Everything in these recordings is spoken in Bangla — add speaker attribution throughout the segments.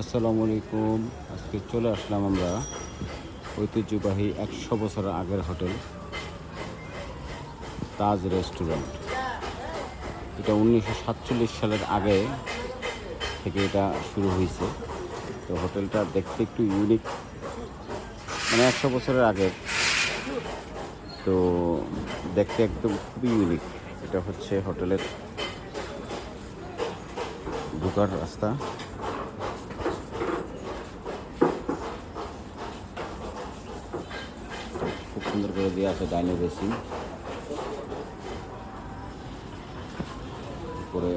Speaker 1: আসসালামু আলাইকুম। আজকে চলে আসলাম আমরা ঐতিহ্যবাহী 100 বছর আগের হোটেল তাজ রেস্টুরেন্ট। এটা 1947 সালের আগে থেকে এটা শুরু হয়েছে। তো হোটেলটা দেখতে একটু ইউনিক, মানে 100 বছরের আগের। তো দেখতে একদম খুবই ইউনিক। এটা হচ্ছে হোটেলের ঢোকার রাস্তা। খুব সুন্দর করে দেওয়া আছে ডাইনিং বেসিন করে।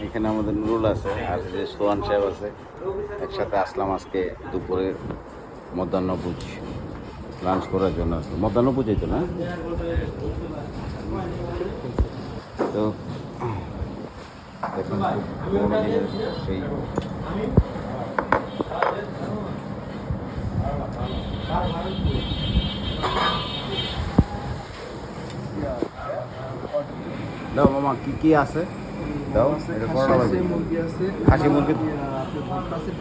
Speaker 1: এখানে আমাদের নুরুল আছে আর যে সোহান সাহেব আছে। একসাথে আসলাম আজকে দুপুরে মধ্যাহ্নভোজ লাঞ্চ করার জন্য। মধ্যাহ্নভোজই তো না? তো দেখুন সেই দাও মামা, কি কি আছে দাও। এটা
Speaker 2: খাসি মুরগি আছে,
Speaker 1: খাসি মুরগি
Speaker 2: আপনার ভর্তা আছে,